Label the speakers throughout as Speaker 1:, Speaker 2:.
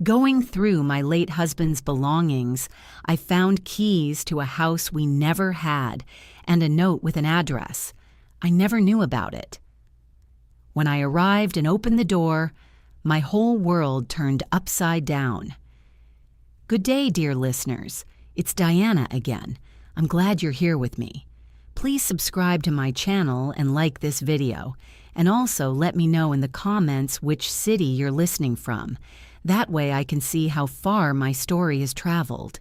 Speaker 1: Going through my late husband's belongings, I found keys to a house we never had and a note with an address. I never knew about it. When I arrived and opened the door, my whole world turned upside down. Good day, dear listeners. It's Diana again. I'm glad you're here with me. Please subscribe to my channel and like this video, and also let me know in the comments which city you're listening from. That way I can see how far my story has traveled.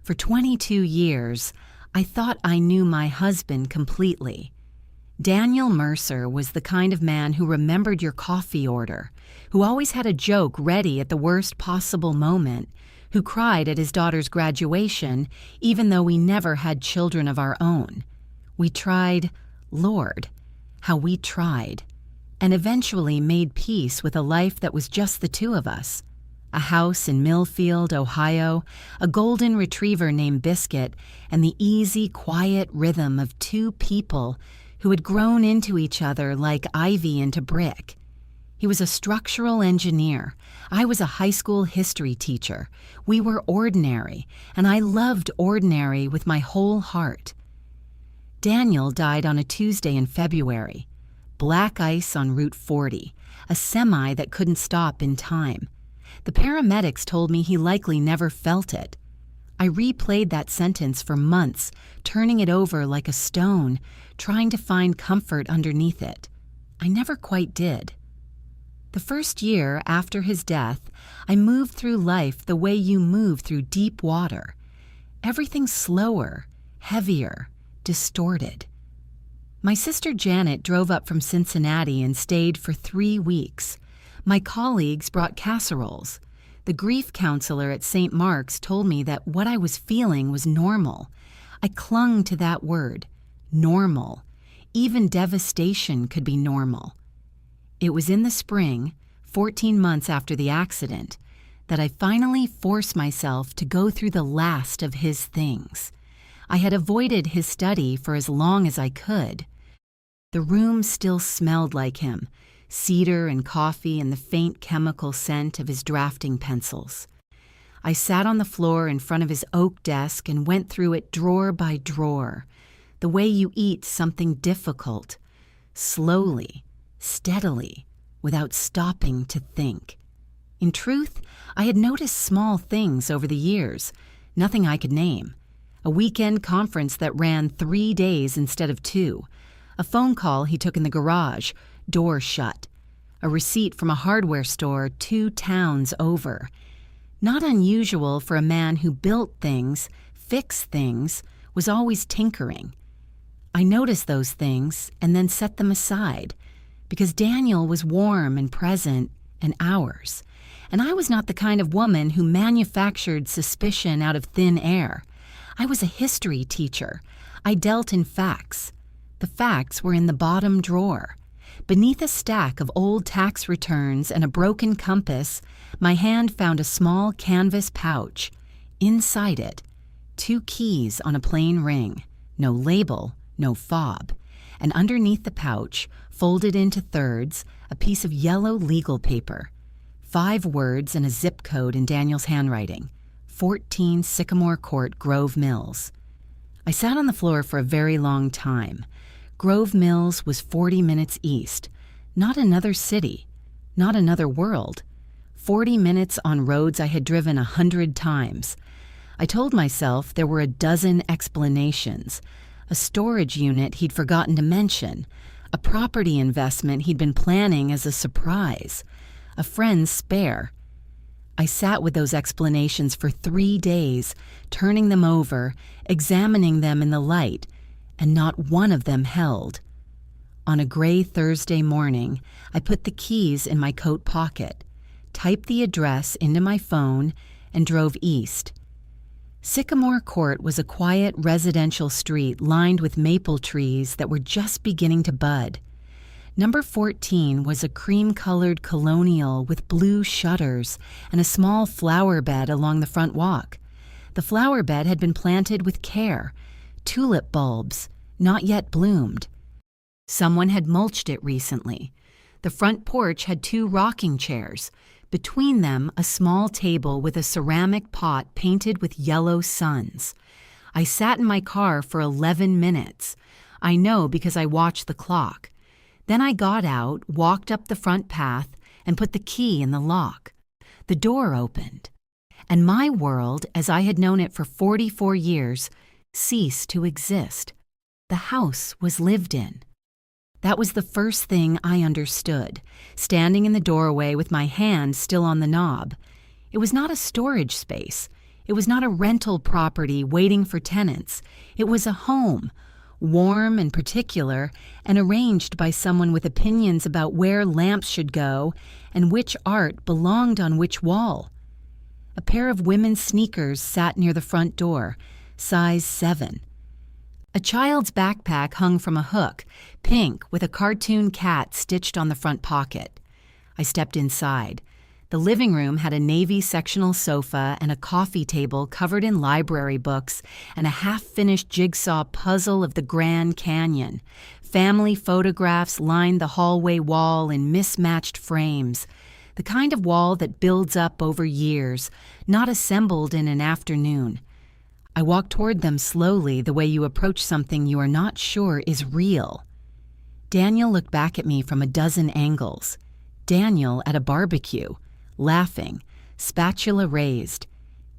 Speaker 1: For 22 years, I thought I knew my husband completely. Daniel Mercer was the kind of man who remembered your coffee order, who always had a joke ready at the worst possible moment, who cried at his daughter's graduation even though we never had children of our own. We tried, Lord, how we tried, and eventually made peace with a life that was just the two of us. A house in Millfield, Ohio, a golden retriever named Biscuit, and the easy, quiet rhythm of two people who had grown into each other like ivy into brick. He was a structural engineer. I was a high school history teacher. We were ordinary, and I loved ordinary with my whole heart. Daniel died on a Tuesday in February. Black ice on Route 40, a semi that couldn't stop in time. The paramedics told me he likely never felt it. I replayed that sentence for months, turning it over like a stone, trying to find comfort underneath it. I never quite did. The first year after his death, I moved through life the way you move through deep water. Everything slower, heavier, distorted. My sister Janet drove up from Cincinnati and stayed for 3 weeks. My colleagues brought casseroles. The grief counselor at St. Mark's told me that what I was feeling was normal. I clung to that word, normal. Even devastation could be normal. It was in the spring, 14 months after the accident, that I finally forced myself to go through the last of his things. I had avoided his study for as long as I could. The room still smelled like him, cedar and coffee and the faint chemical scent of his drafting pencils. I sat on the floor in front of his oak desk and went through it drawer by drawer, the way you eat something difficult, slowly, steadily, without stopping to think. In truth, I had noticed small things over the years, nothing I could name. A weekend conference that ran 3 days instead of 2. A phone call he took in the garage, door shut. A receipt from a hardware store 2 towns over. Not unusual for a man who built things, fixed things, was always tinkering. I noticed those things and then set them aside, because Daniel was warm and present and ours, and I was not the kind of woman who manufactured suspicion out of thin air. I was a history teacher. I dealt in facts. The facts were in the bottom drawer. Beneath a stack of old tax returns and a broken compass, my hand found a small canvas pouch. Inside it, 2 keys on a plain ring, no label, no fob, and underneath the pouch, folded into thirds, a piece of yellow legal paper. 5 words and a zip code in Daniel's handwriting. 14 Sycamore Court, Grove Mills. I sat on the floor for a very long time. Grove Mills was 40 minutes east. Not another city. Not another world. 40 minutes on roads I had driven 100 times. I told myself there were a dozen explanations. A storage unit he'd forgotten to mention. A property investment he'd been planning as a surprise. A friend's spare. I sat with those explanations for 3 days, turning them over, examining them in the light, and not one of them held. On a gray Thursday morning, I put the keys in my coat pocket, typed the address into my phone, and drove east. Sycamore Court was a quiet residential street lined with maple trees that were just beginning to bud. Number 14 was a cream-colored colonial with blue shutters and a small flower bed along the front walk. The flower bed had been planted with care, tulip bulbs, not yet bloomed. Someone had mulched it recently. The front porch had 2 rocking chairs, Between them, a small table with a ceramic pot painted with yellow suns. I sat in my car for 11 minutes. I know because I watched the clock. Then I got out, walked up the front path, and put the key in the lock. The door opened, and my world, as I had known it for 44 years, ceased to exist. The house was lived in. That was the first thing I understood, standing in the doorway with my hand still on the knob. It was not a storage space. It was not a rental property waiting for tenants. It was a home, warm and particular, and arranged by someone with opinions about where lamps should go and which art belonged on which wall. A pair of women's sneakers sat near the front door, size 7. A child's backpack hung from a hook, pink, with a cartoon cat stitched on the front pocket. I stepped inside. The living room had a navy sectional sofa and a coffee table covered in library books and a half-finished jigsaw puzzle of the Grand Canyon. Family photographs lined the hallway wall in mismatched frames, the kind of wall that builds up over years, not assembled in an afternoon. I walked toward them slowly, the way you approach something you are not sure is real. Daniel looked back at me from a dozen angles. Daniel at a barbecue, laughing, spatula raised.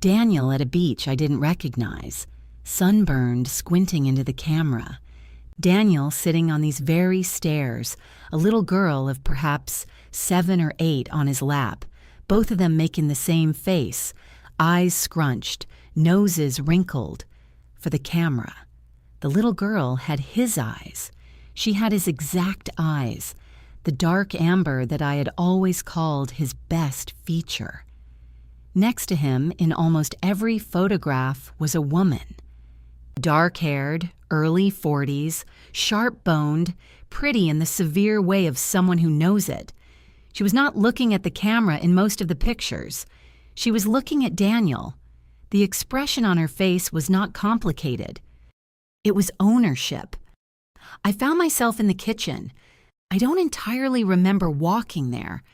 Speaker 1: Daniel at a beach I didn't recognize, sunburned, squinting into the camera. Daniel sitting on these very stairs, a little girl of perhaps 7 or 8 on his lap, both of them making the same face, eyes scrunched, noses wrinkled. For the camera. The little girl had his eyes. She had his exact eyes, the dark amber that I had always called his best feature. Next to him, in almost every photograph, was a woman. Dark-haired, early 40s, sharp-boned, pretty in the severe way of someone who knows it. She was not looking at the camera in most of the pictures. She was looking at Daniel. The expression on her face was not complicated. It was ownership. I found myself in the kitchen. I don't entirely remember walking there.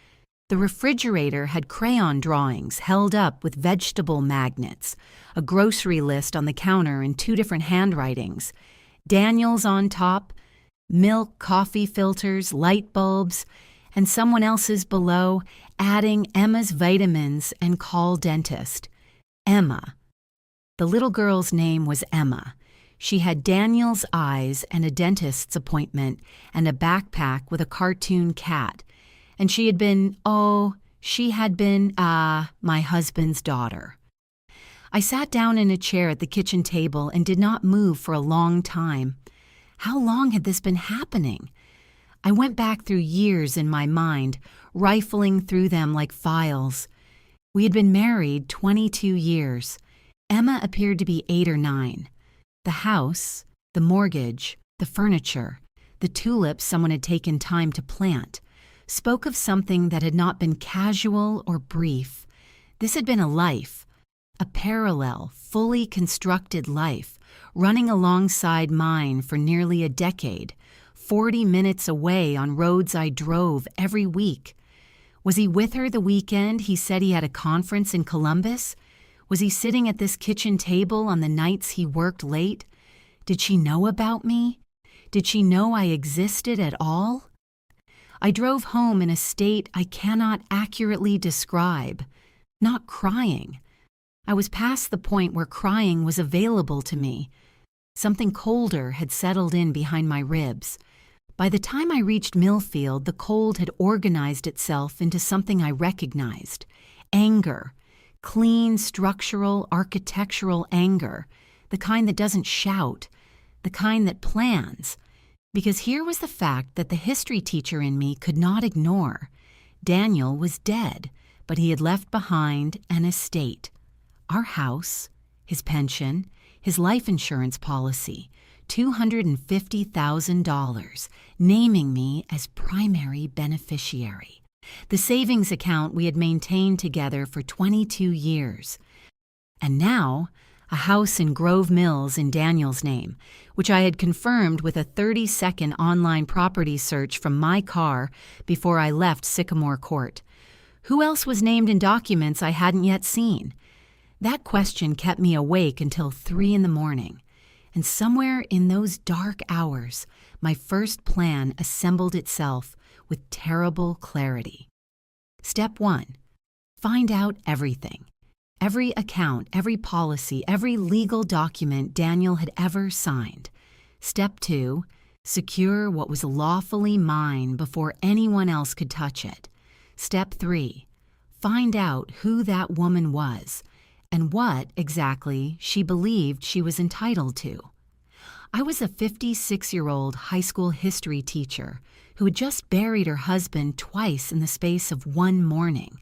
Speaker 1: The refrigerator had crayon drawings held up with vegetable magnets, a grocery list on the counter in 2 different handwritings, Daniel's on top, milk, coffee filters, light bulbs, and someone else's below, adding Emma's vitamins and call dentist. Emma. The little girl's name was Emma. She had Daniel's eyes and a dentist's appointment and a backpack with a cartoon cat. And she had been my husband's daughter. I sat down in a chair at the kitchen table and did not move for a long time. How long had this been happening? I went back through years in my mind, rifling through them like files. We had been married 22 years. Emma appeared to be 8 or 9. The house, the mortgage, the furniture, the tulips someone had taken time to plant, spoke of something that had not been casual or brief. This had been a life, a parallel, fully constructed life, running alongside mine for nearly a decade, 40 minutes away on roads I drove every week. Was he with her the weekend he said he had a conference in Columbus? Was he sitting at this kitchen table on the nights he worked late? Did she know about me? Did she know I existed at all? I drove home in a state I cannot accurately describe, not crying. I was past the point where crying was available to me. Something colder had settled in behind my ribs. By the time I reached Millfield, the cold had organized itself into something I recognized. Anger. Clean, structural, architectural anger. The kind that doesn't shout. The kind that plans. Because here was the fact that the history teacher in me could not ignore. Daniel was dead, but he had left behind an estate. Our house, his pension, his life insurance policy, $250,000, naming me as primary beneficiary. The savings account we had maintained together for 22 years. And now, a house in Grove Mills in Daniel's name, which I had confirmed with a 30-second online property search from my car before I left Sycamore Court. Who else was named in documents I hadn't yet seen? That question kept me awake until 3 in the morning. And somewhere in those dark hours, my first plan assembled itself with terrible clarity. Step 1. Find out everything. Every account, every policy, every legal document Daniel had ever signed. Step 2. Secure what was lawfully mine before anyone else could touch it. Step 3. Find out who that woman was and what exactly she believed she was entitled to. I was a 56-year-old high school history teacher who had just buried her husband twice in the space of one morning.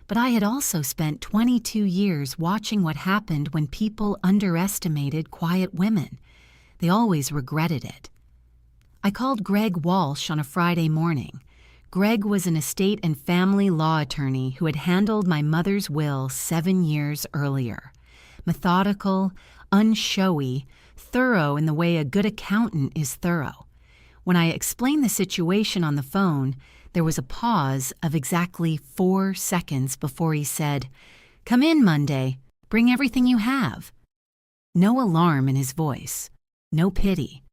Speaker 1: But I had also spent 22 years watching what happened when people underestimated quiet women. They always regretted it. I called Greg Walsh on a Friday morning. Greg was an estate and family law attorney who had handled my mother's will 7 years earlier. Methodical, unshowy, thorough in the way a good accountant is thorough. When I explained the situation on the phone, there was a pause of exactly 4 seconds before he said, "Come in Monday. Bring everything you have." No alarm in his voice. No pity.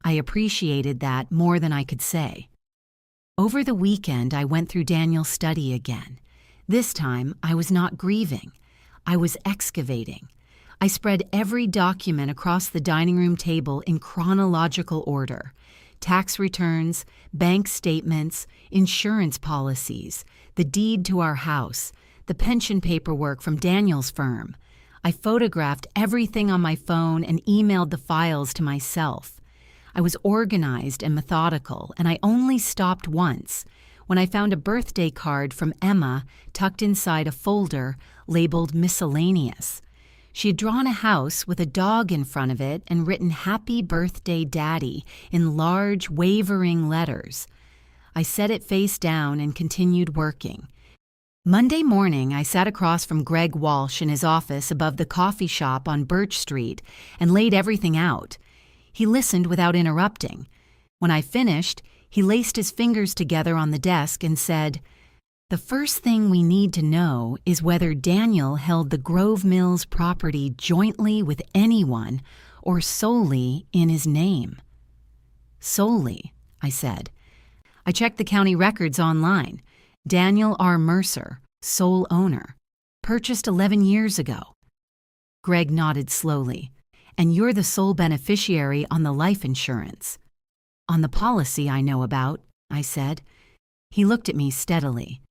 Speaker 1: I appreciated that more than I could say. Over the weekend, I went through Daniel's study again. This time, I was not grieving. I was excavating. I spread every document across the dining room table in chronological order. Tax returns, bank statements, insurance policies, the deed to our house, the pension paperwork from Daniel's firm. I photographed everything on my phone and emailed the files to myself. I was organized and methodical, and I only stopped once, when I found a birthday card from Emma tucked inside a folder labeled Miscellaneous. She had drawn a house with a dog in front of it and written "Happy Birthday, Daddy" in large, wavering letters. I set it face down and continued working. Monday morning, I sat across from Greg Walsh in his office above the coffee shop on Birch Street and laid everything out. He listened without interrupting. When I finished, he laced his fingers together on the desk and said, "The first thing we need to know is whether Daniel held the Grove Mills property jointly with anyone or solely in his name." "Solely," I said. "I checked the county records online. Daniel R. Mercer, sole owner. Purchased 11 years ago." Greg nodded slowly. "And you're the sole beneficiary on the life insurance." "On the policy I know about," I said. He looked at me steadily.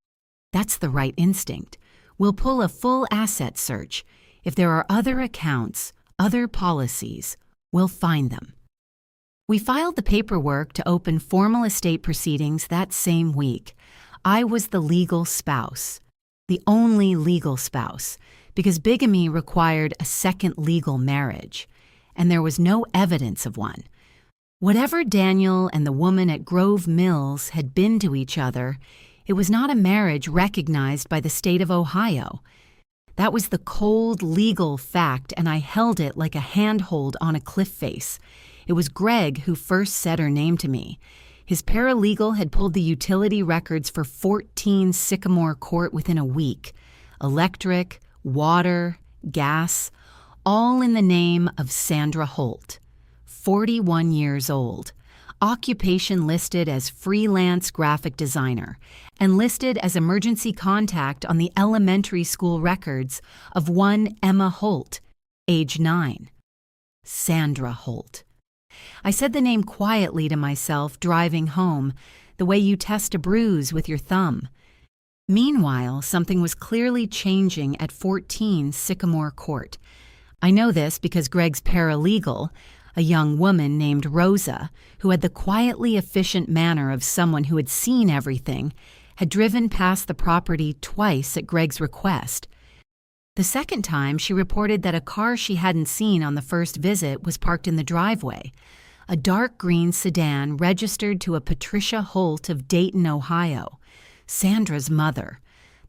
Speaker 1: "That's the right instinct. We'll pull a full asset search. If there are other accounts, other policies, we'll find them." We filed the paperwork to open formal estate proceedings that same week. I was the legal spouse, the only legal spouse, because bigamy required a second legal marriage, and there was no evidence of one. Whatever Daniel and the woman at Grove Mills had been to each other, it was not a marriage recognized by the state of Ohio. That was the cold legal fact, and I held it like a handhold on a cliff face. It was Greg who first said her name to me. His paralegal had pulled the utility records for 14 Sycamore Court within a week. Electric, water, gas, all in the name of Sandra Holt, 41 years old, occupation listed as freelance graphic designer, and listed as emergency contact on the elementary school records of one Emma Holt, age 9. Sandra Holt. I said the name quietly to myself driving home, the way you test a bruise with your thumb. Meanwhile, something was clearly changing at 14 Sycamore Court. I know this because Greg's paralegal, a young woman named Rosa, who had the quietly efficient manner of someone who had seen everything, had driven past the property twice at Greg's request. The second time, she reported that a car she hadn't seen on the first visit was parked in the driveway, a dark green sedan registered to a Patricia Holt of Dayton, Ohio, Sandra's mother.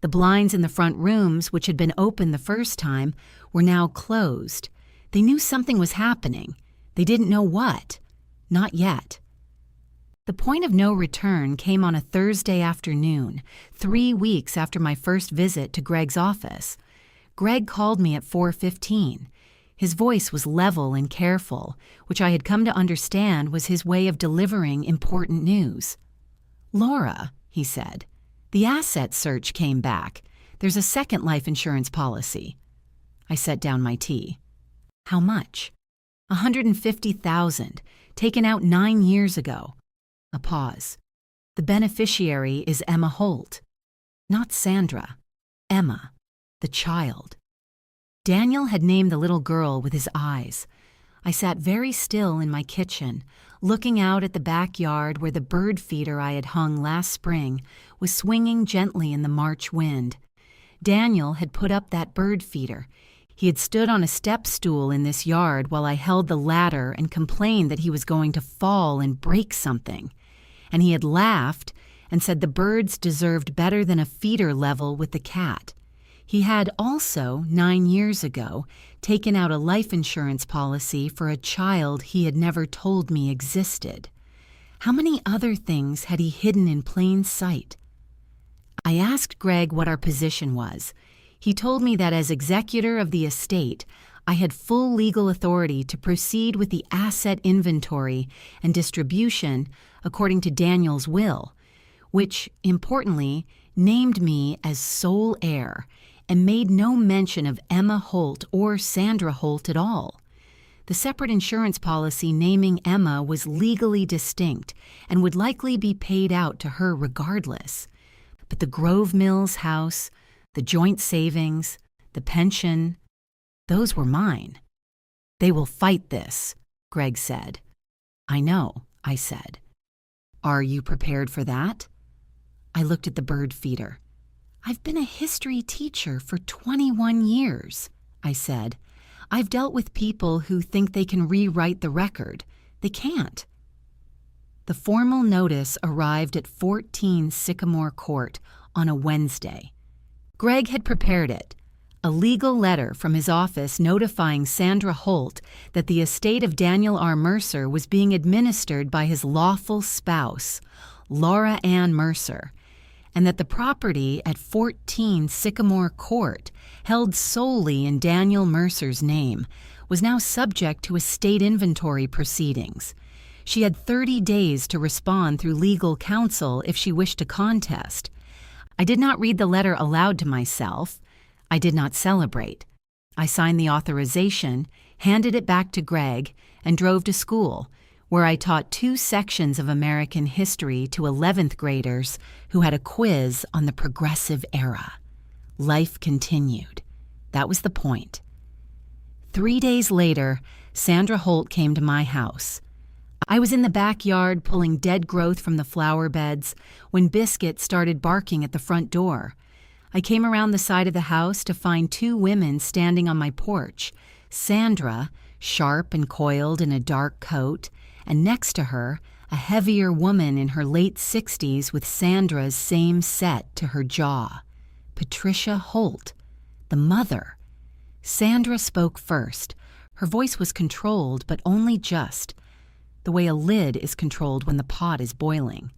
Speaker 1: The blinds in the front rooms, which had been open the first time, were now closed. They knew something was happening. They didn't know what. Not yet. The point of no return came on a Thursday afternoon, 3 weeks after my first visit to Greg's office. Greg called me at 4:15. His voice was level and careful, which I had come to understand was his way of delivering important news. "Laura," he said, "the asset search came back. There's a second life insurance policy." I set down my tea. "How much?" $150,000, taken out 9 years ago. A pause. "The beneficiary is Emma Holt." "Not Sandra. Emma, the child." Daniel had named the little girl with his eyes. I sat very still in my kitchen, looking out at the backyard where the bird feeder I had hung last spring was swinging gently in the March wind. Daniel had put up that bird feeder. He had stood on a step stool in this yard while I held the ladder and complained that he was going to fall and break something. And he had laughed and said the birds deserved better than a feeder level with the cat. He had also, 9 years ago, taken out a life insurance policy for a child he had never told me existed. How many other things had he hidden in plain sight? I asked Greg what our position was. He told me that as executor of the estate, I had full legal authority to proceed with the asset inventory and distribution according to Daniel's will, which, importantly, named me as sole heir and made no mention of Emma Holt or Sandra Holt at all. The separate insurance policy naming Emma was legally distinct and would likely be paid out to her regardless. But the Grove Mills house, the joint savings, the pension, those were mine. "They will fight this," Greg said. "I know," I said. "Are you prepared for that?" I looked at the bird feeder. "I've been a history teacher for 21 years, I said. "I've dealt with people who think they can rewrite the record. They can't." The formal notice arrived at 14 Sycamore Court on a Wednesday. Greg had prepared it, a legal letter from his office notifying Sandra Holt that the estate of Daniel R. Mercer was being administered by his lawful spouse, Laura Ann Mercer, and that the property at 14 Sycamore Court, held solely in Daniel Mercer's name, was now subject to estate inventory proceedings. She had 30 days to respond through legal counsel if she wished to contest. I did not read the letter aloud to myself. I did not celebrate. I signed the authorization, handed it back to Greg, and drove to school, where I taught 2 sections of American history to 11th graders who had a quiz on the Progressive Era. Life continued. That was the point. 3 days later, Sandra Holt came to my house. I was in the backyard pulling dead growth from the flower beds when Biscuit started barking at the front door. I came around the side of the house to find 2 women standing on my porch, Sandra, sharp and coiled in a dark coat, and next to her, a heavier woman in her late 60s with Sandra's same set to her jaw. Patricia Holt, the mother. Sandra spoke first. Her voice was controlled, but only just, the way a lid is controlled when the pot is boiling.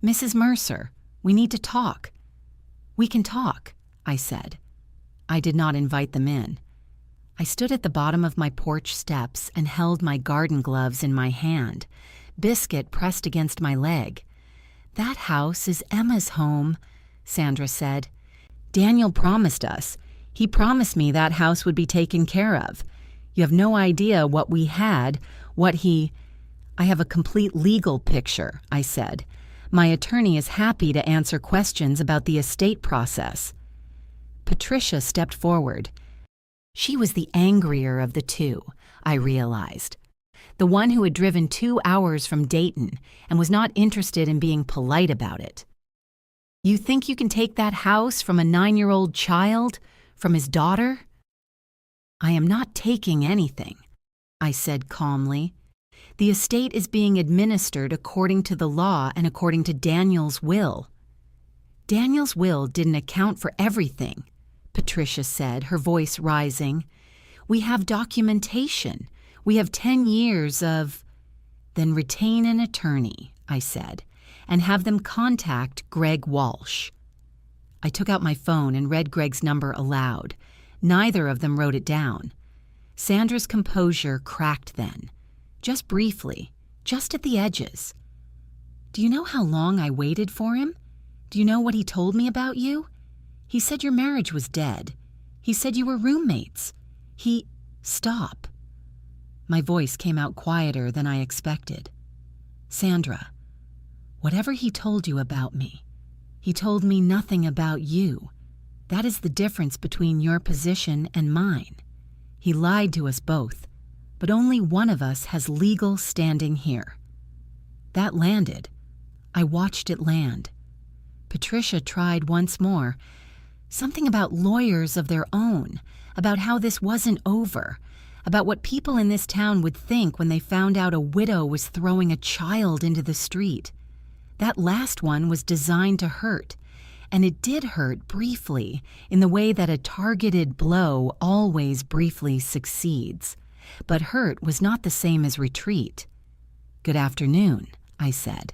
Speaker 1: "Mrs. Mercer, we need to talk." "We can talk," I said. I did not invite them in. I stood at the bottom of my porch steps and held my garden gloves in my hand, Biscuit pressed against my leg. "That house is Emma's home," Sandra said. "Daniel promised us. He promised me that house would be taken care of. You have no idea what we had, what he—" "I have a complete legal picture," I said. "My attorney is happy to answer questions about the estate process." Patricia stepped forward. She was the angrier of the 2, I realized. The one who had driven 2 hours from Dayton and was not interested in being polite about it. "You think you can take that house from a 9-year-old child? From his daughter?" "I am not taking anything," I said calmly. "The estate is being administered according to the law and according to Daniel's will." "Daniel's will didn't account for everything," Patricia said, her voice rising. "We have documentation. We have 10 years of—" "Then retain an attorney," I said, "and have them contact Greg Walsh." I took out my phone and read Greg's number aloud. Neither of them wrote it down. Sandra's composure cracked then, just briefly, just at the edges. "Do you know how long I waited for him? Do you know what he told me about you? He said your marriage was dead. He said you were roommates. Stop." My voice came out quieter than I expected. "Sandra, whatever he told you about me, he told me nothing about you. That is the difference between your position and mine. He lied to us both, but only one of us has legal standing here." That landed. I watched it land. Patricia tried once more. Something about lawyers of their own, about how this wasn't over, about what people in this town would think when they found out a widow was throwing a child into the street. That last one was designed to hurt, and it did hurt briefly in the way that a targeted blow always briefly succeeds. But hurt was not the same as retreat. "Good afternoon," I said.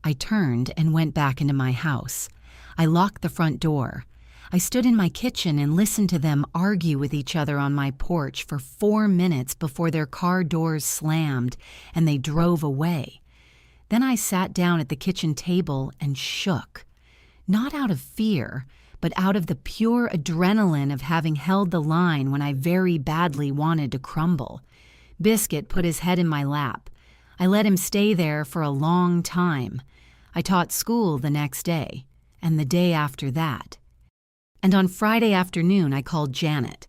Speaker 1: I turned and went back into my house. I locked the front door. I stood in my kitchen and listened to them argue with each other on my porch for 4 minutes before their car doors slammed and they drove away. Then I sat down at the kitchen table and shook. Not out of fear, but out of the pure adrenaline of having held the line when I very badly wanted to crumble. Biscuit put his head in my lap. I let him stay there for a long time. I taught school the next day, and the day after that. And on Friday afternoon, I called Janet.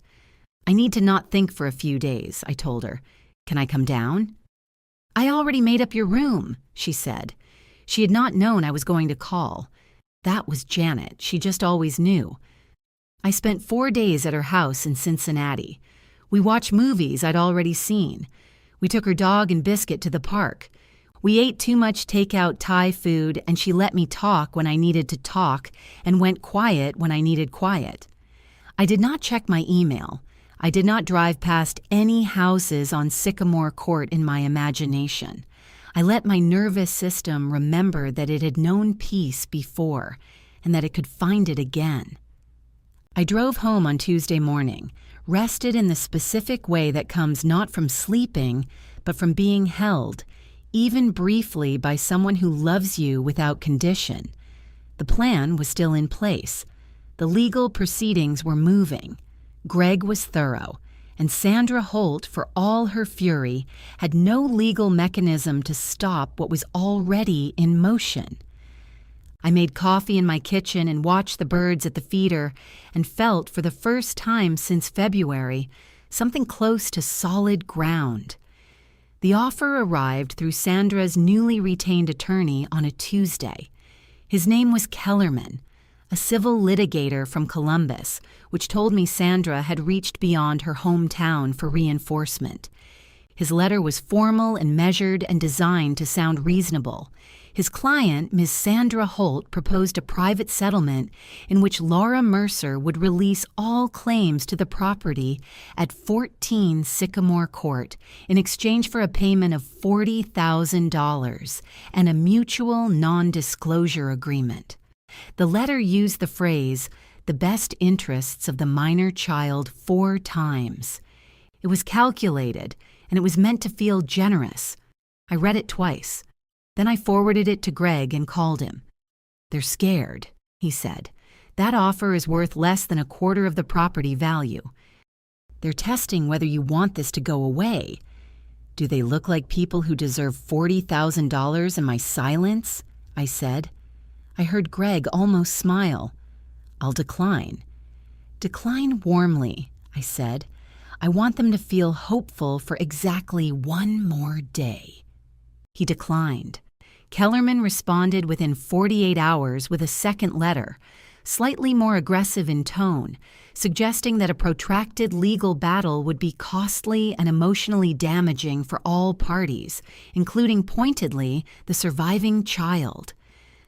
Speaker 1: "I need to not think for a few days," I told her. "Can I come down?" "I already made up your room," she said. She had not known I was going to call. That was Janet. She just always knew. I spent 4 days at her house in Cincinnati. We watched movies I'd already seen. We took her dog and Biscuit to the park. We ate too much takeout Thai food, and she let me talk when I needed to talk and went quiet when I needed quiet. I did not check my email. I did not drive past any houses on Sycamore Court in my imagination. I let my nervous system remember that it had known peace before and that it could find it again. I drove home on Tuesday morning, rested in the specific way that comes not from sleeping, but from being held, even briefly, by someone who loves you without condition. The plan was still in place. The legal proceedings were moving. Greg was thorough, and Sandra Holt, for all her fury, had no legal mechanism to stop what was already in motion. I made coffee in my kitchen and watched the birds at the feeder and felt, for the first time since February, something close to solid ground. The offer arrived through Sandra's newly retained attorney on a Tuesday. His name was Kellerman, a civil litigator from Columbus, which told me Sandra had reached beyond her hometown for reinforcement. His letter was formal and measured and designed to sound reasonable. His client, Ms. Sandra Holt, proposed a private settlement in which Laura Mercer would release all claims to the property at 14 Sycamore Court in exchange for a payment of $40,000 and a mutual non-disclosure agreement. The letter used the phrase, "the best interests of the minor child," 4 times. It was calculated, and it was meant to feel generous. I read it twice. Then I forwarded it to Greg and called him. "They're scared," he said. "That offer is worth less than a quarter of the property value. They're testing whether you want this to go away. Do they look like people who deserve $40,000 in my silence?" I said. I heard Greg almost smile. "I'll decline." "Decline warmly," I said. "I want them to feel hopeful for exactly 1 more day." He declined. Kellerman responded within 48 hours with a second letter, slightly more aggressive in tone, suggesting that a protracted legal battle would be costly and emotionally damaging for all parties, including, pointedly, the surviving child.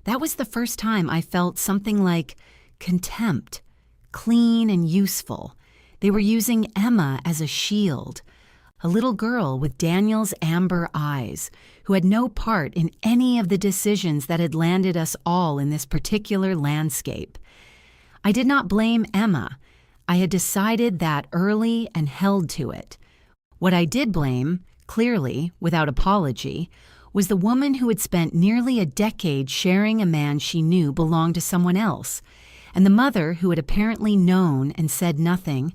Speaker 1: That was the first time I felt something like contempt, clean and useful. They were using Emma as a shield. a little girl with Daniel's amber eyes, who had no part in any of the decisions that had landed us all in this particular landscape. I did not blame Emma. I had decided that early and held to it. What I did blame, clearly, without apology, was the woman who had spent nearly a decade sharing a man she knew belonged to someone else, and the mother who had apparently known and said nothing,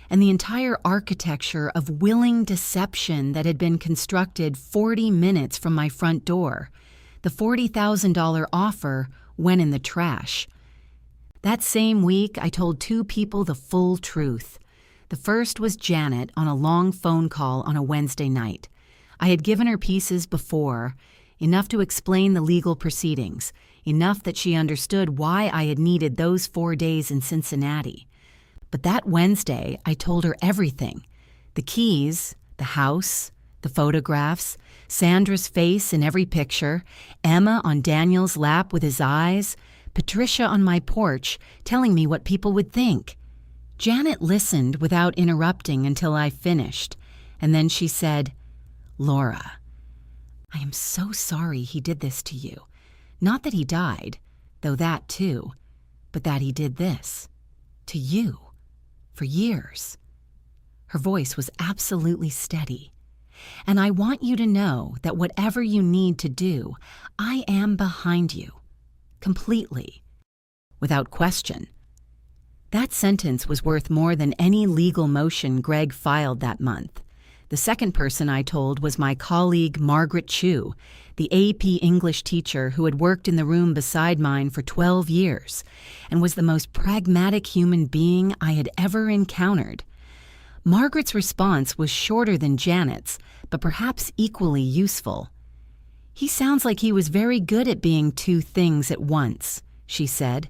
Speaker 1: and the entire architecture of willing deception that had been constructed 40 minutes from my front door. The $40,000 offer went in the trash. That same week, I told two people the full truth. The first was Janet on a long phone call on a Wednesday night. I had given her pieces before, enough to explain the legal proceedings, enough that she understood why I had needed those 4 days in Cincinnati. But that Wednesday, I told her everything. The keys, the house, the photographs, Sandra's face in every picture, Emma on Daniel's lap with his eyes, Patricia on my porch telling me what people would think. Janet listened without interrupting until I finished, and then she said, "Laura, I am so sorry he did this to you. Not that he died, though that too, but that he did this. To you. For years." Her voice was absolutely steady. "And I want you to know that whatever you need to do, I am behind you. Completely. Without question." That sentence was worth more than any legal motion Greg filed that month. The second person I told was my colleague Margaret Chu, the AP English teacher who had worked in the room beside mine for 12 years and was the most pragmatic human being I had ever encountered. Margaret's response was shorter than Janet's, but perhaps equally useful. "He sounds like he was very good at being two things at once," she said.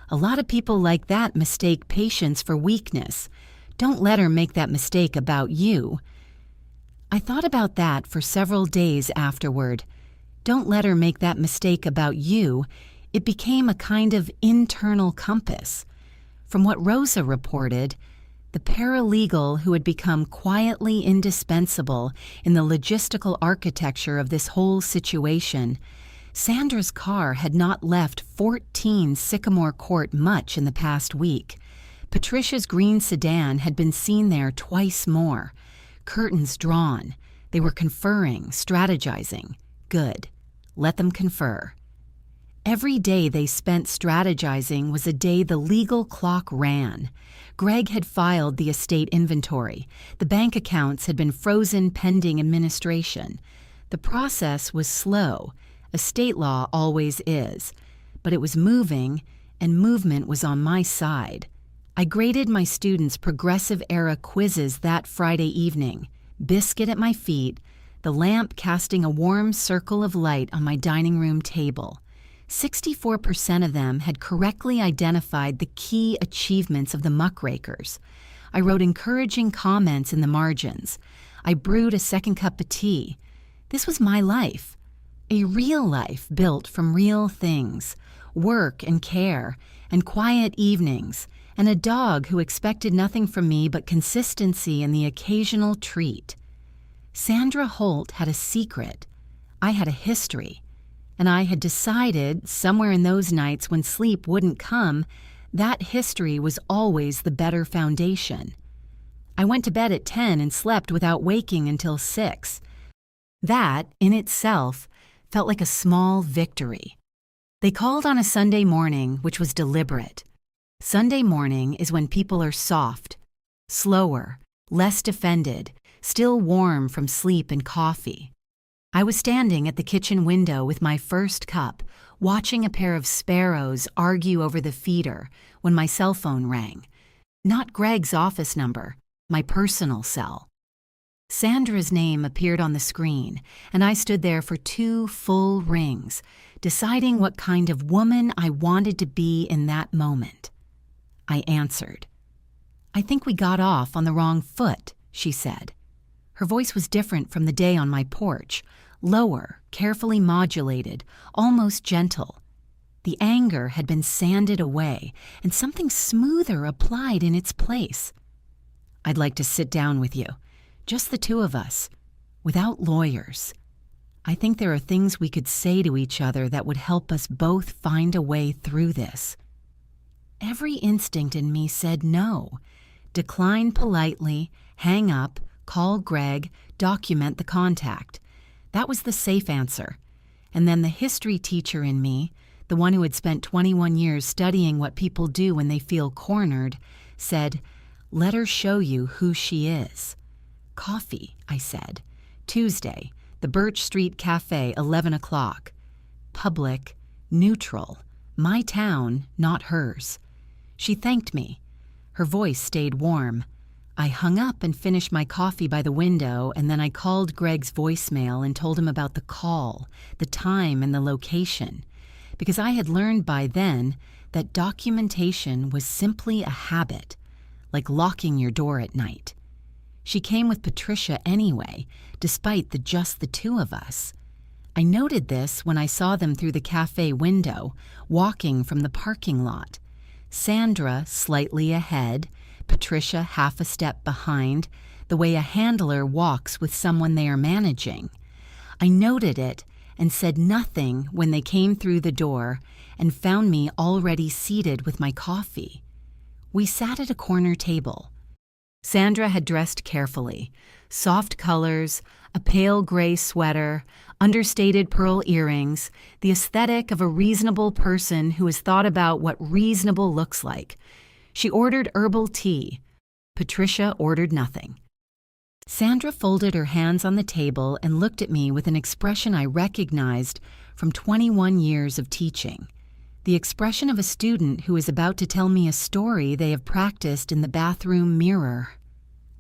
Speaker 1: "A lot of people like that mistake patience for weakness. Don't let her make that mistake about you." I thought about that for several days afterward. Don't let her make that mistake about you. It became a kind of internal compass. From what Rosa reported, the paralegal who had become quietly indispensable in the logistical architecture of this whole situation, Sandra's car had not left 14 Sycamore Court much in the past week. Patricia's green sedan had been seen there twice more. Curtains drawn. They were conferring, strategizing. Good. Let them confer. Every day they spent strategizing was a day the legal clock ran. Greg had filed the estate inventory. The bank accounts had been frozen pending administration. The process was slow. Estate law always is. But it was moving, and movement was on my side. I graded my students' progressive-era quizzes that Friday evening, biscuit at my feet, the lamp casting a warm circle of light on my dining room table. 64% of them had correctly identified the key achievements of the muckrakers. I wrote encouraging comments in the margins. I brewed a second cup of tea. This was my life. A real life built from real things, work and care, and quiet evenings, and a dog who expected nothing from me but consistency and the occasional treat. Sandra Holt had a secret. I had a history. And I had decided, somewhere in those nights when sleep wouldn't come, that history was always the better foundation. I went to bed at 10 and slept without waking until 6. That, in itself, felt like a small victory. They called on a Sunday morning, which was deliberate. Sunday morning is when people are soft, slower, less defended, still warm from sleep and coffee. I was standing at the kitchen window with my first cup, watching a pair of sparrows argue over the feeder when my cell phone rang. Not Greg's office number, my personal cell. Sandra's name appeared on the screen, and I stood there for 2 full rings, deciding what kind of woman I wanted to be in that moment. I answered. "I think we got off on the wrong foot," she said. Her voice was different from the day on my porch, lower, carefully modulated, almost gentle. The anger had been sanded away, and something smoother applied in its place. "I'd like to sit down with you. Just the two of us, without lawyers. I think there are things we could say to each other that would help us both find a way through this. Every instinct in me said no. Decline politely, hang up, call Greg, document the contact. That was the safe answer. And then the history teacher in me, the one who had spent 21 years studying what people do when they feel cornered, said, "Let her show you who she is." "Coffee," I said. "Tuesday, the Birch Street Cafe, 11 o'clock. Public, neutral, my town, not hers." She thanked me. Her voice stayed warm. I hung up and finished my coffee by the window, and then I called Greg's voicemail and told him about the call, the time, and the location, because I had learned by then that documentation was simply a habit, like locking your door at night. She came with Patricia anyway, despite just the two of us. I noted this when I saw them through the cafe window, walking from the parking lot. Sandra slightly ahead, Patricia half a step behind, the way a handler walks with someone they are managing. I noted it and said nothing when they came through the door and found me already seated with my coffee. We sat at a corner table. Sandra had dressed carefully, soft colors, a pale gray sweater, understated pearl earrings, the aesthetic of a reasonable person who has thought about what reasonable looks like. She ordered herbal tea. Patricia ordered nothing. Sandra folded her hands on the table and looked at me with an expression I recognized from 21 years of teaching. The expression of a student who is about to tell me a story they have practiced in the bathroom mirror.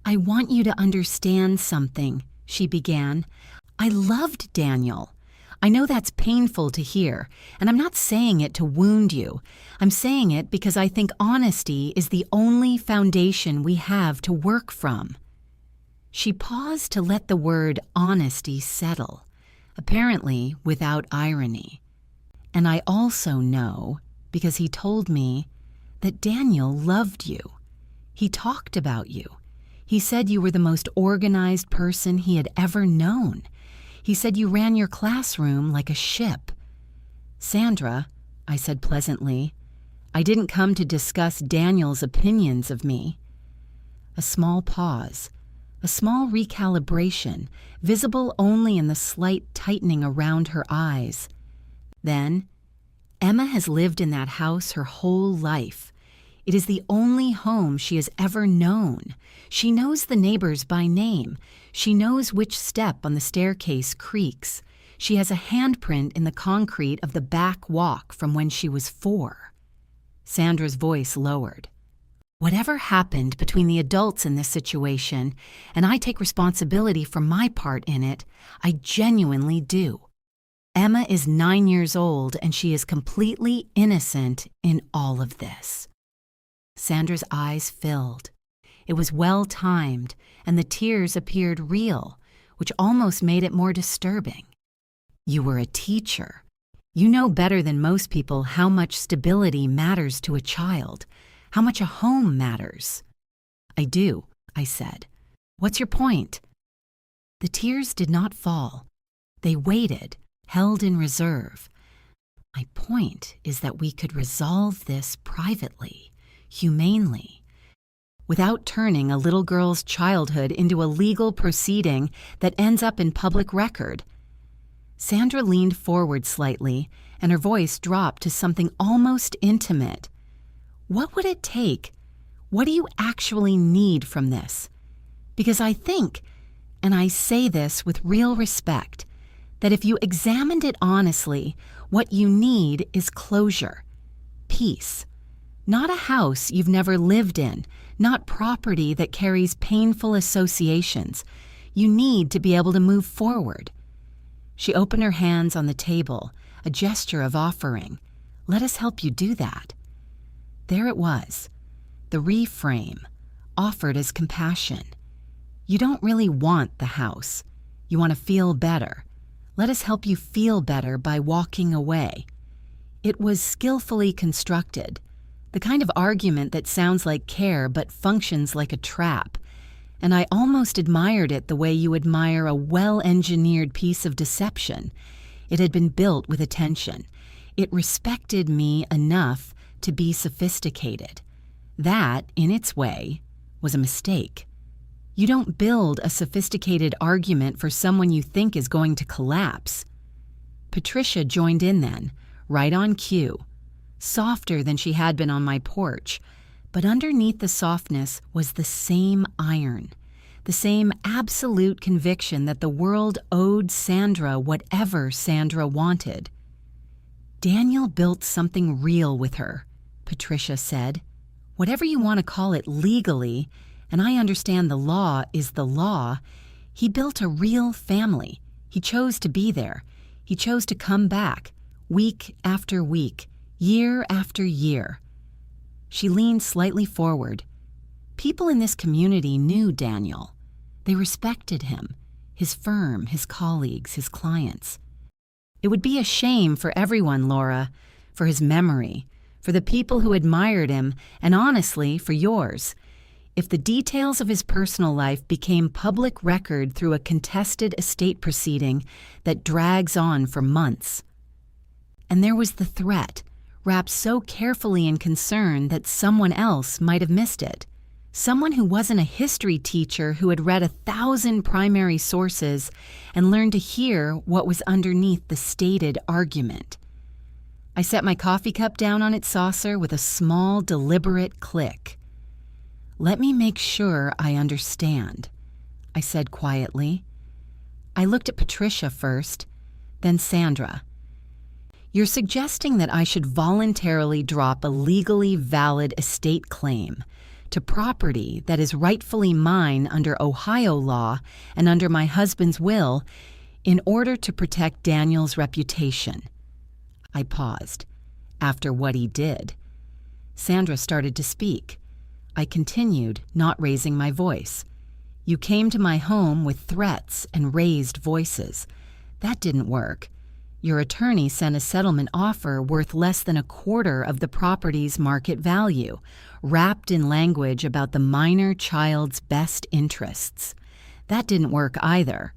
Speaker 1: "I want you to understand something," she began. "I loved Daniel. I know that's painful to hear, and I'm not saying it to wound you. I'm saying it because I think honesty is the only foundation we have to work from." She paused to let the word honesty settle, apparently without irony. "And I also know, because he told me, that Daniel loved you. He talked about you. He said you were the most organized person he had ever known. He said you ran your classroom like a ship." "Sandra," I said pleasantly, "I didn't come to discuss Daniel's opinions of me." A small pause, a small recalibration, visible only in the slight tightening around her eyes. Then, "Emma has lived in that house her whole life. It is the only home she has ever known. She knows the neighbors by name. She knows which step on the staircase creaks. She has a handprint in the concrete of the back walk from when she was 4. Sandra's voice lowered. "Whatever happened between the adults in this situation, and I take responsibility for my part in it, I genuinely do. Emma is 9 years old, and she is completely innocent in all of this." Sandra's eyes filled. It was well-timed, and the tears appeared real, which almost made it more disturbing. "You were a teacher. You know better than most people how much stability matters to a child, how much a home matters." "I do," I said. "What's your point?" The tears did not fall. They waited, held in reserve. "My point is that we could resolve this privately, humanely, without turning a little girl's childhood into a legal proceeding that ends up in public record." Sandra leaned forward slightly, and her voice dropped to something almost intimate. "What would it take? What do you actually need from this? Because I think, and I say this with real respect, that if you examined it honestly, what you need is closure, peace. Not a house you've never lived in, not property that carries painful associations. You need to be able to move forward." She opened her hands on the table, a gesture of offering. "Let us help you do that." There it was, the reframe, offered as compassion. "You don't really want the house. You want to feel better. Let us help you feel better by walking away." It was skillfully constructed, the kind of argument that sounds like care but functions like a trap. and I almost admired it the way you admire a well-engineered piece of deception. It had been built with attention. It respected me enough to be sophisticated. That, in its way, was a mistake. You don't build a sophisticated argument for someone you think is going to collapse. Patricia joined in then, right on cue, softer than she had been on my porch, but underneath the softness was the same iron, the same absolute conviction that the world owed Sandra whatever Sandra wanted. Daniel built something real with her, Patricia said. Whatever you want to call it legally, and I understand the law is the law, he built a real family. He chose to be there. He chose to come back, week after week, year after year. She leaned slightly forward. People in this community knew Daniel. They respected him, his firm, his colleagues, his clients. It would be a shame for everyone, Laura, for his memory, for the people who admired him, and honestly, for yours, if the details of his personal life became public record through a contested estate proceeding that drags on for months. And there was the threat, wrapped so carefully in concern that someone else might have missed it. Someone who wasn't a history teacher who had read 1,000 primary sources and learned to hear what was underneath the stated argument. I set my coffee cup down on its saucer with a small, deliberate click. "Let me make sure I understand," I said quietly. I looked at Patricia first, then Sandra. "You're suggesting that I should voluntarily drop a legally valid estate claim to property that is rightfully mine under Ohio law and under my husband's will in order to protect Daniel's reputation." I paused. After what he did. Sandra started to speak. I continued, not raising my voice. "You came to my home with threats and raised voices. That didn't work. Your attorney sent a settlement offer worth less than a quarter of the property's market value, wrapped in language about the minor child's best interests. That didn't work either.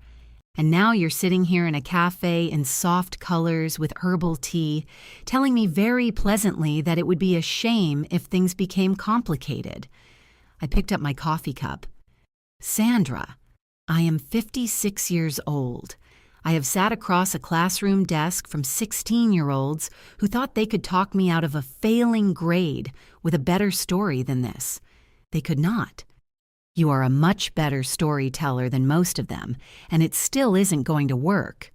Speaker 1: And now you're sitting here in a cafe in soft colors with herbal tea, telling me very pleasantly that it would be a shame if things became complicated." I picked up my coffee cup. "Sandra, I am 56 years old. I have sat across a classroom desk from 16-year-olds who thought they could talk me out of a failing grade with a better story than this. They could not. You are a much better storyteller than most of them, and it still isn't going to work."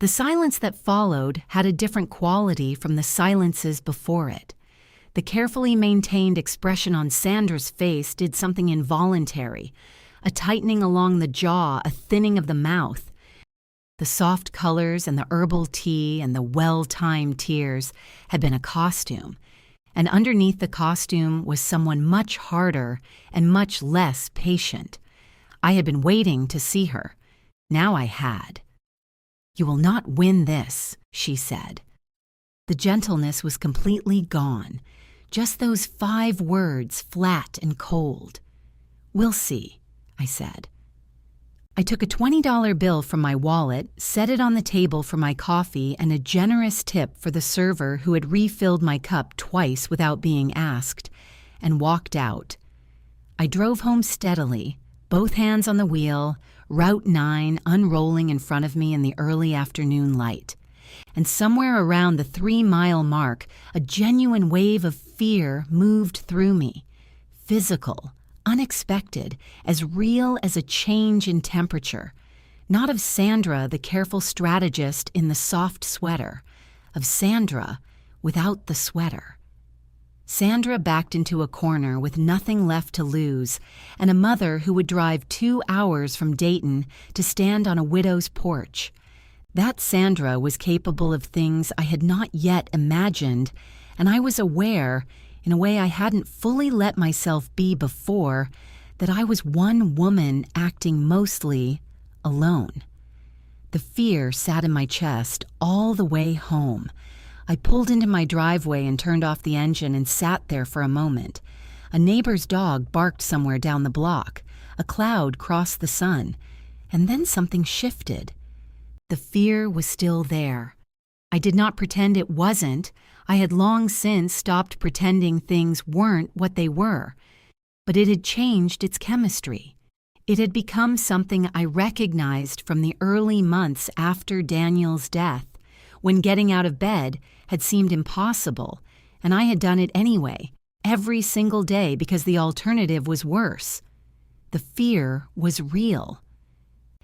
Speaker 1: The silence that followed had a different quality from the silences before it. The carefully maintained expression on Sandra's face did something involuntary, a tightening along the jaw, a thinning of the mouth. The soft colors and the herbal tea and the well-timed tears had been a costume, and underneath the costume was someone much harder and much less patient. I had been waiting to see her. Now I had. "You will not win this," she said. The gentleness was completely gone. Just those 5 words, flat and cold. "We'll see," I said. I took a $20 bill from my wallet, set it on the table for my coffee and a generous tip for the server who had refilled my cup twice without being asked, and walked out. I drove home steadily, both hands on the wheel, Route 9 unrolling in front of me in the early afternoon light. And somewhere around the 3-mile mark, a genuine wave of fear moved through me. Physical, unexpected, as real as a change in temperature. Not of Sandra, the careful strategist in the soft sweater. Of Sandra without the sweater. Sandra backed into a corner with nothing left to lose, and a mother who would drive 2 hours from Dayton to stand on a widow's porch. That Sandra was capable of things I had not yet imagined, and I was aware, in a way I hadn't fully let myself be before, that I was one woman acting mostly alone. The fear sat in my chest all the way home. I pulled into my driveway and turned off the engine and sat there for a moment. A neighbor's dog barked somewhere down the block. A cloud crossed the sun. And then something shifted. The fear was still there. I did not pretend it wasn't. I had long since stopped pretending things weren't what they were. But it had changed its chemistry. It had become something I recognized from the early months after Daniel's death, when getting out of bed had seemed impossible, and I had done it anyway, every single day because the alternative was worse. The fear was real,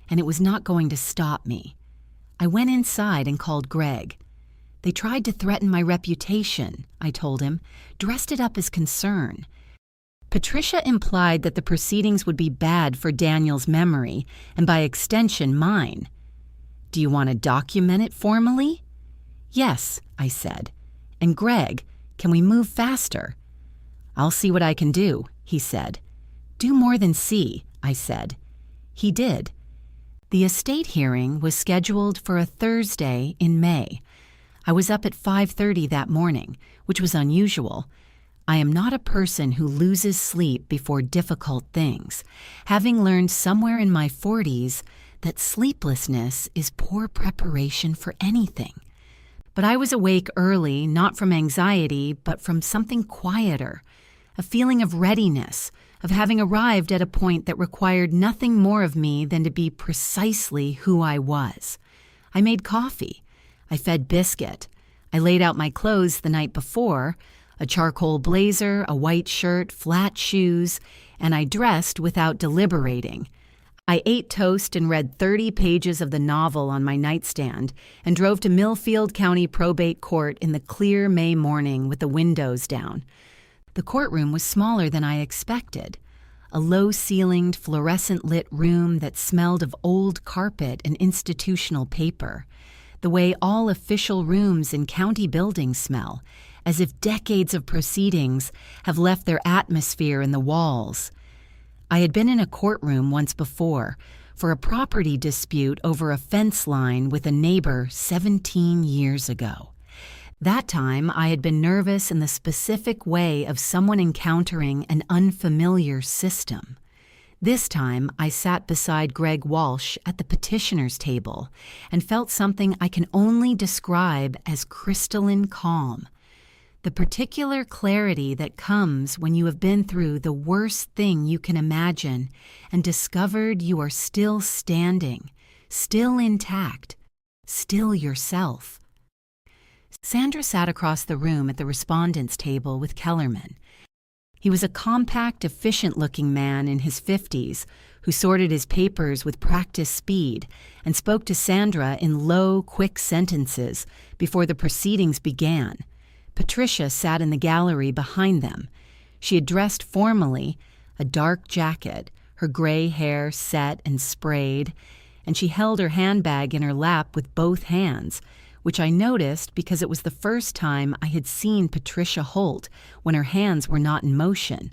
Speaker 1: and it was not going to stop me. I went inside and called Greg. They tried to threaten my reputation, I told him, dressed it up as concern. Patricia implied that the proceedings would be bad for Daniel's memory, and by extension mine. Do you want to document it formally? Yes, I said. And Greg, can we move faster? I'll see what I can do, he said. Do more than see, I said. He did. The estate hearing was scheduled for a Thursday in May. I was up at 5:30 that morning, which was unusual. I am not a person who loses sleep before difficult things, having learned somewhere in my 40s that sleeplessness is poor preparation for anything. But I was awake early, not from anxiety, but from something quieter, a feeling of readiness, of having arrived at a point that required nothing more of me than to be precisely who I was. I made coffee. I fed Biscuit. I laid out my clothes the night before, a charcoal blazer, a white shirt, flat shoes, and I dressed without deliberating. I ate toast and read 30 pages of the novel on my nightstand and drove to Millfield County Probate Court in the clear May morning with the windows down. The courtroom was smaller than I expected, a low-ceilinged, fluorescent-lit room that smelled of old carpet and institutional paper, the way all official rooms in county buildings smell, as if decades of proceedings have left their atmosphere in the walls. I had been in a courtroom once before for a property dispute over a fence line with a neighbor 17 years ago. That time, I had been nervous in the specific way of someone encountering an unfamiliar system. This time, I sat beside Greg Walsh at the petitioner's table and felt something I can only describe as crystalline calm. The particular clarity that comes when you have been through the worst thing you can imagine and discovered you are still standing, still intact, still yourself. Sandra sat across the room at the respondent's table with Kellerman. He was a compact, efficient-looking man in his 50s who sorted his papers with practiced speed and spoke to Sandra in low, quick sentences before the proceedings began. Patricia sat in the gallery behind them. She had dressed formally, a dark jacket, her gray hair set and sprayed, and she held her handbag in her lap with both hands, which I noticed because it was the first time I had seen Patricia Holt when her hands were not in motion.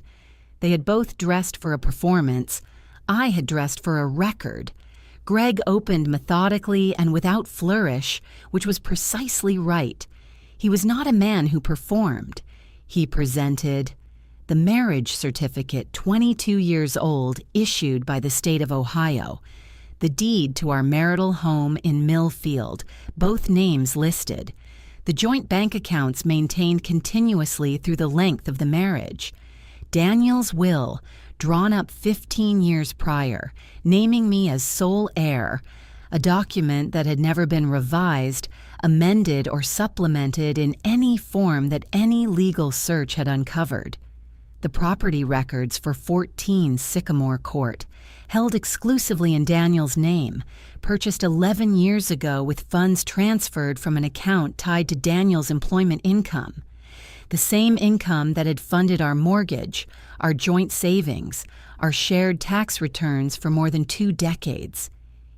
Speaker 1: They had both dressed for a performance. I had dressed for a record. Greg opened methodically and without flourish, which was precisely right. He was not a man who performed. He presented the marriage certificate, 22 years old, issued by the state of Ohio, the deed to our marital home in Millfield, both names listed, the joint bank accounts maintained continuously through the length of the marriage, Daniel's will, drawn up 15 years prior, naming me as sole heir, a document that had never been revised, amended, or supplemented in any form that any legal search had uncovered. The property records for 14 Sycamore Court, held exclusively in Daniel's name, purchased 11 years ago with funds transferred from an account tied to Daniel's employment income. The same income that had funded our mortgage, our joint savings, our shared tax returns for more than 2 decades.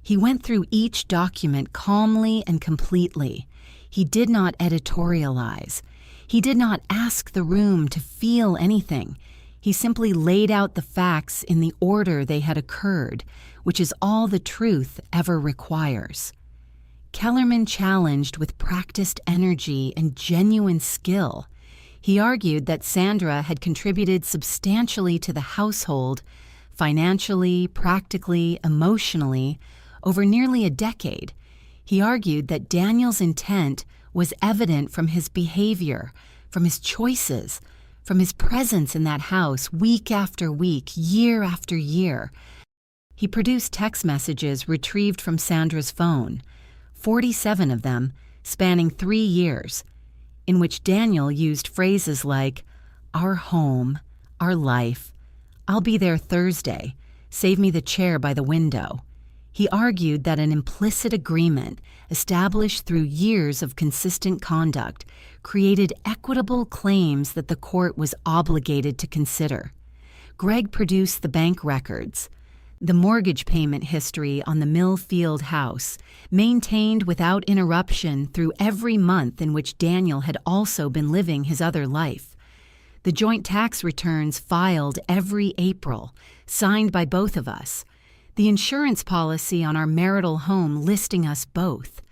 Speaker 1: He went through each document calmly and completely. He did not editorialize. He did not ask the room to feel anything. He simply laid out the facts in the order they had occurred, which is all the truth ever requires. Kellerman challenged with practiced energy and genuine skill. He argued that Sandra had contributed substantially to the household, financially, practically, emotionally, over nearly a decade. He argued that Daniel's intent was evident from his behavior, from his choices, from his presence in that house week after week, year after year. He produced text messages retrieved from Sandra's phone, 47 of them, spanning 3 years, in which Daniel used phrases like, "our home, our life, I'll be there Thursday, save me the chair by the window." He argued that an implicit agreement, established through years of consistent conduct, created equitable claims that the court was obligated to consider. Greg produced the bank records, the mortgage payment history on the Millfield house, maintained without interruption through every month in which Daniel had also been living his other life. The joint tax returns filed every April, signed by both of us. The insurance policy on our marital home listing us both.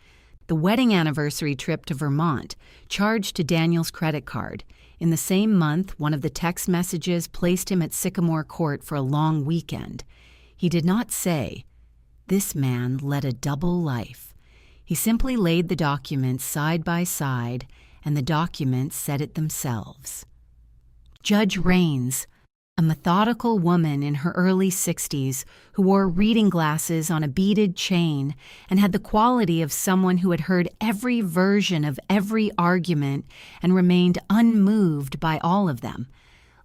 Speaker 1: The wedding anniversary trip to Vermont, charged to Daniel's credit card. In the same month, one of the text messages placed him at Sycamore Court for a long weekend. He did not say, "This man led a double life." He simply laid the documents side by side, and the documents said it themselves. Judge Raines, a methodical woman in her early 60s who wore reading glasses on a beaded chain and had the quality of someone who had heard every version of every argument and remained unmoved by all of them,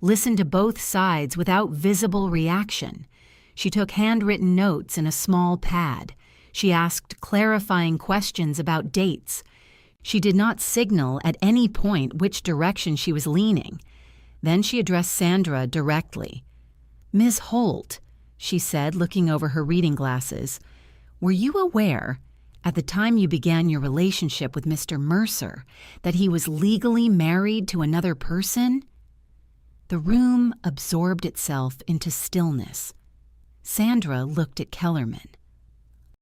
Speaker 1: listened to both sides without visible reaction. She took handwritten notes in a small pad. She asked clarifying questions about dates. She did not signal at any point which direction she was leaning. Then she addressed Sandra directly. "Ms. Holt," she said, looking over her reading glasses, "were you aware, at the time you began your relationship with Mr. Mercer, that he was legally married to another person?" The room absorbed itself into stillness. Sandra looked at Kellerman.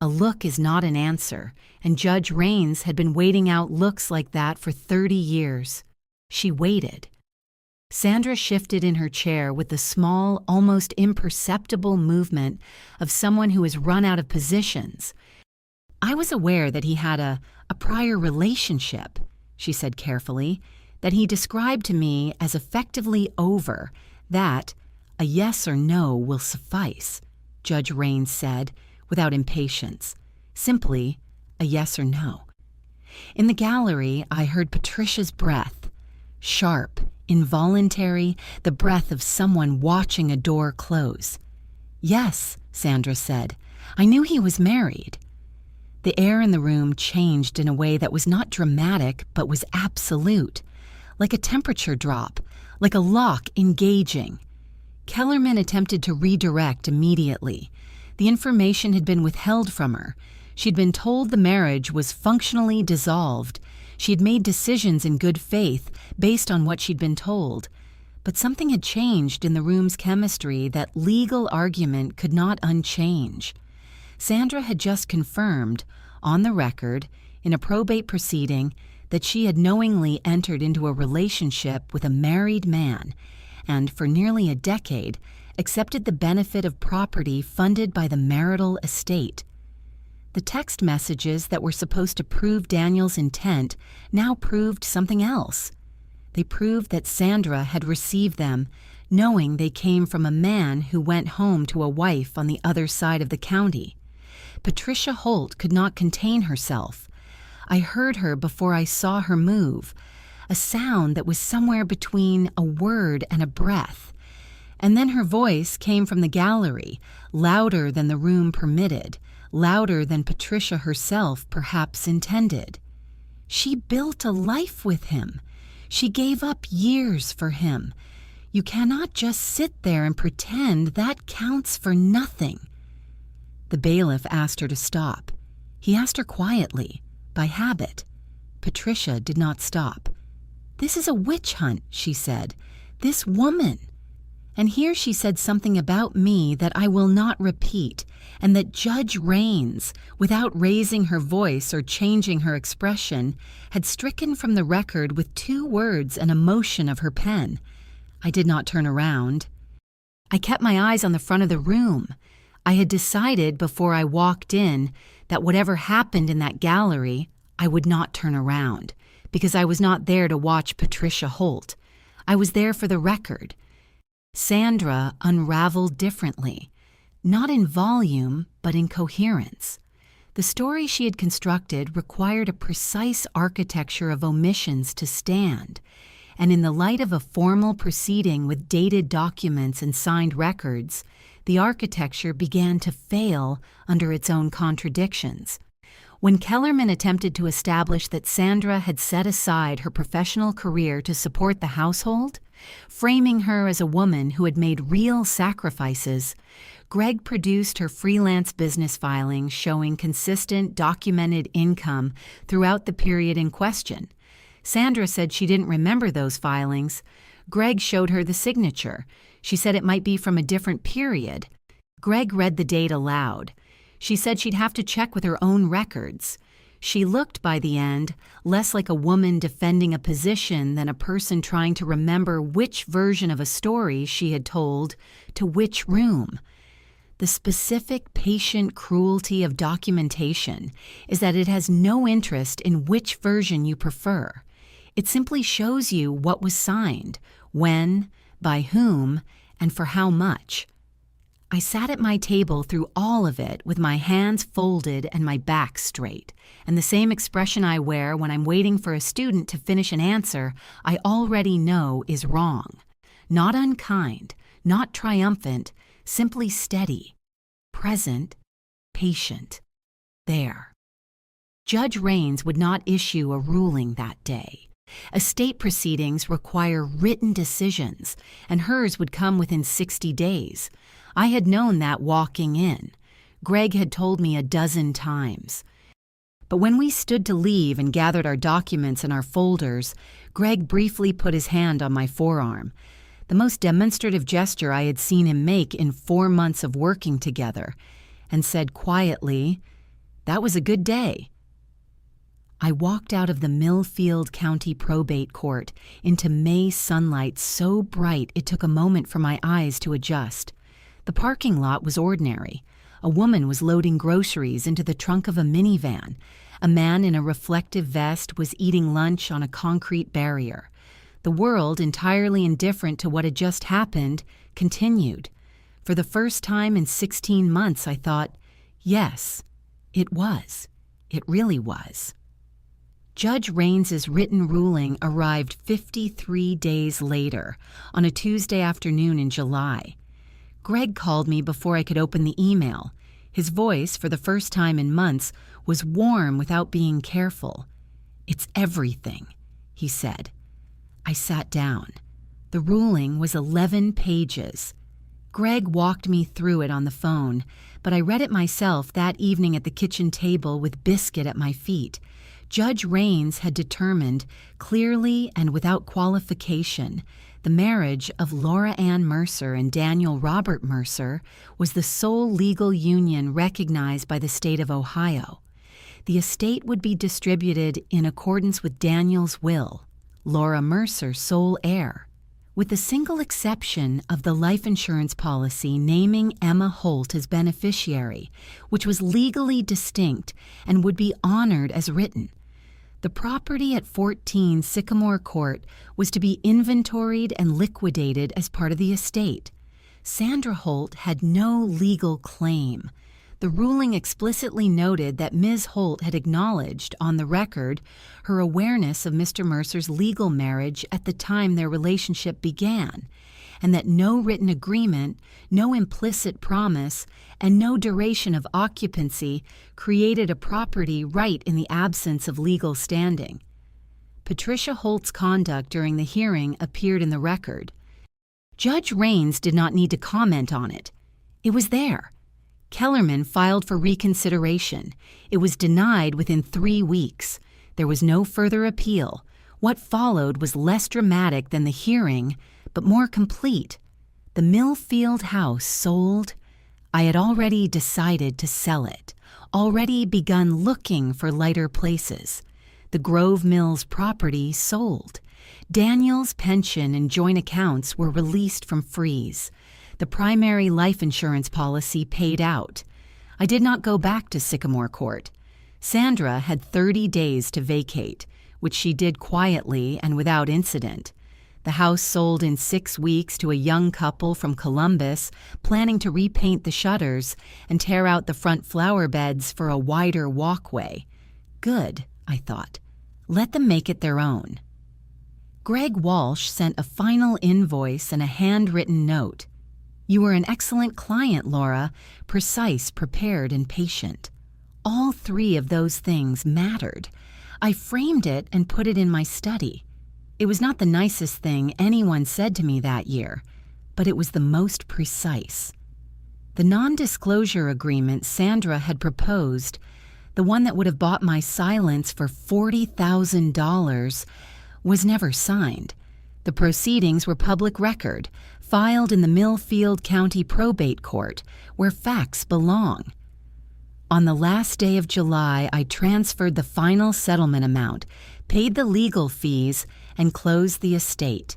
Speaker 1: A look is not an answer, and Judge Raines had been waiting out looks like that for 30 years. She waited. Sandra shifted in her chair with the small, almost imperceptible movement of someone who has run out of positions. "I was aware that he had a prior relationship," she said carefully, "that he described to me as effectively over, that a yes or no will suffice," Judge Raines said, without impatience. Simply a yes or no. In the gallery, I heard Patricia's breath, sharp, involuntary, the breath of someone watching a door close. "Yes," Sandra said, "I knew he was married." The air in the room changed in a way that was not dramatic but was absolute, like a temperature drop, like a lock engaging. Kellerman attempted to redirect immediately. The information had been withheld from her. She'd been told the marriage was functionally dissolved. She had made decisions in good faith based on what she'd been told. But something had changed in the room's chemistry that legal argument could not unchange. Sandra had just confirmed, on the record, in a probate proceeding, that she had knowingly entered into a relationship with a married man and, for nearly a decade, accepted the benefit of property funded by the marital estate. The text messages that were supposed to prove Daniel's intent now proved something else. They proved that Sandra had received them, knowing they came from a man who went home to a wife on the other side of the county. Patricia Holt could not contain herself. I heard her before I saw her move, a sound that was somewhere between a word and a breath. And then her voice came from the gallery, louder than the room permitted, louder than Patricia herself perhaps intended. She built a life with him. She gave up years for him. You cannot just sit there and pretend that counts for nothing. The bailiff asked her to stop. He asked her quietly, by habit. Patricia did not stop. "This is a witch hunt," she said. "This woman." And here she said something about me that I will not repeat, and that Judge Raines, without raising her voice or changing her expression, had stricken from the record with 2 words and a motion of her pen. I did not turn around. I kept my eyes on the front of the room. I had decided before I walked in that whatever happened in that gallery, I would not turn around, because I was not there to watch Patricia Holt. I was there for the record. Sandra unraveled differently, not in volume, but in coherence. The story she had constructed required a precise architecture of omissions to stand, and in the light of a formal proceeding with dated documents and signed records, the architecture began to fail under its own contradictions. When Kellerman attempted to establish that Sandra had set aside her professional career to support the household, framing her as a woman who had made real sacrifices, Greg produced her freelance business filings showing consistent, documented income throughout the period in question. Sandra said she didn't remember those filings. Greg showed her the signature. She said it might be from a different period. Greg read the date aloud. She said she'd have to check with her own records. She looked, by the end, less like a woman defending a position than a person trying to remember which version of a story she had told to which room. The specific patient cruelty of documentation is that it has no interest in which version you prefer. It simply shows you what was signed, when, by whom, and for how much. I sat at my table through all of it with my hands folded and my back straight, and the same expression I wear when I'm waiting for a student to finish an answer I already know is wrong. Not unkind, not triumphant, simply steady, present, patient. There. Judge Raines would not issue a ruling that day. Estate proceedings require written decisions, and hers would come within 60 days. I had known that walking in. Greg had told me a dozen times. But when we stood to leave and gathered our documents and our folders, Greg briefly put his hand on my forearm, the most demonstrative gesture I had seen him make in 4 months of working together, and said quietly, "That was a good day." I walked out of the Millfield County Probate Court into May sunlight so bright it took a moment for my eyes to adjust. The parking lot was ordinary. A woman was loading groceries into the trunk of a minivan. A man in a reflective vest was eating lunch on a concrete barrier. The world, entirely indifferent to what had just happened, continued. For the first time in 16 months, I thought, yes, it was. It really was. Judge Raines's written ruling arrived 53 days later, on a Tuesday afternoon in July. Greg called me before I could open the email. His voice, for the first time in months, was warm without being careful. "It's everything," he said. I sat down. The ruling was 11 pages. Greg walked me through it on the phone, but I read it myself that evening at the kitchen table with Biscuit at my feet. Judge Raines had determined, clearly and without qualification, the marriage of Laura Ann Mercer and Daniel Robert Mercer was the sole legal union recognized by the state of Ohio. The estate would be distributed in accordance with Daniel's will, Laura Mercer sole heir, with the single exception of the life insurance policy naming Emma Holt as beneficiary, which was legally distinct and would be honored as written. The property at 14 Sycamore Court was to be inventoried and liquidated as part of the estate. Sandra Holt had no legal claim. The ruling explicitly noted that Ms. Holt had acknowledged, on the record, her awareness of Mr. Mercer's legal marriage at the time their relationship began, and that no written agreement, no implicit promise, and no duration of occupancy created a property right in the absence of legal standing. Patricia Holt's conduct during the hearing appeared in the record. Judge Raines did not need to comment on it. It was there. Kellerman filed for reconsideration. It was denied within 3 weeks. There was no further appeal. What followed was less dramatic than the hearing, but more complete. The Millfield house sold. I had already decided to sell it, already begun looking for lighter places. The Grove Mills property sold. Daniel's pension and joint accounts were released from freeze. The primary life insurance policy paid out. I did not go back to Sycamore Court. Sandra had 30 days to vacate, which she did quietly and without incident. The house sold in 6 weeks to a young couple from Columbus planning to repaint the shutters and tear out the front flower beds for a wider walkway. Good, I thought. Let them make it their own. Greg Walsh sent a final invoice and a handwritten note. You were an excellent client, Laura, precise, prepared, and patient. All 3 of those things mattered. I framed it and put it in my study. It was not the nicest thing anyone said to me that year, but it was the most precise. The non-disclosure agreement Sandra had proposed, the one that would have bought my silence for $40,000, was never signed. The proceedings were public record, filed in the Millfield County Probate Court, where facts belong. On the last day of July, I transferred the final settlement amount, paid the legal fees, and closed the estate.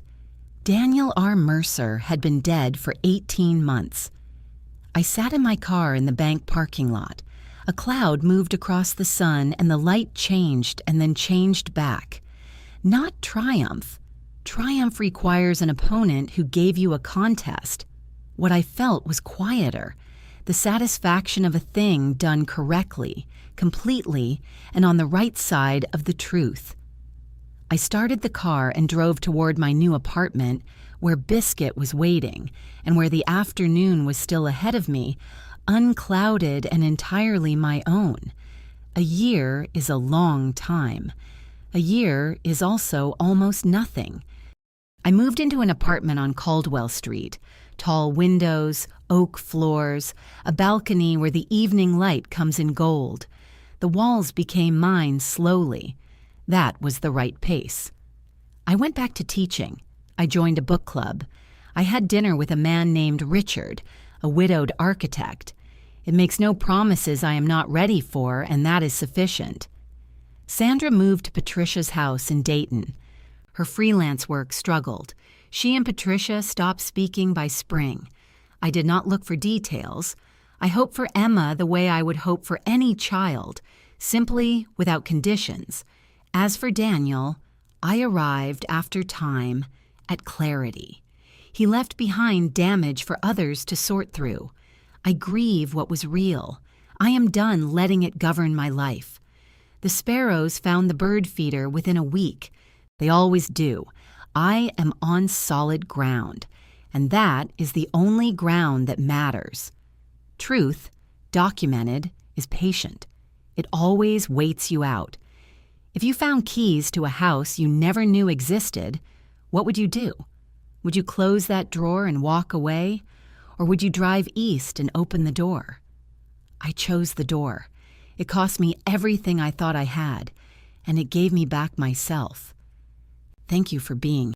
Speaker 1: Daniel R. Mercer had been dead for 18 months. I sat in my car in the bank parking lot. A cloud moved across the sun and the light changed and then changed back. Not triumph. Triumph requires an opponent who gave you a contest. What I felt was quieter. The satisfaction of a thing done correctly, completely, and on the right side of the truth. I started the car and drove toward my new apartment, where Biscuit was waiting, and where the afternoon was still ahead of me, unclouded and entirely my own. A year is a long time. A year is also almost nothing. I moved into an apartment on Caldwell Street. Tall windows, oak floors, a balcony where the evening light comes in gold. The walls became mine slowly. That was the right pace. I went back to teaching. I joined a book club. I had dinner with a man named Richard, a widowed architect. It makes no promises I am not ready for, and that is sufficient. Sandra moved to Patricia's house in Dayton. Her freelance work struggled. She and Patricia stopped speaking by spring. I did not look for details. I hoped for Emma the way I would hope for any child, simply without conditions. As for Daniel, I arrived after time at clarity. He left behind damage for others to sort through. I grieve what was real. I am done letting it govern my life. The sparrows found the bird feeder within a week. They always do. I am on solid ground, and that is the only ground that matters. Truth, documented, is patient. It always waits you out. If you found keys to a house you never knew existed, what would you do? Would you close that drawer and walk away? Or would you drive east and open the door? I chose the door. It cost me everything I thought I had, and it gave me back myself. Thank you for being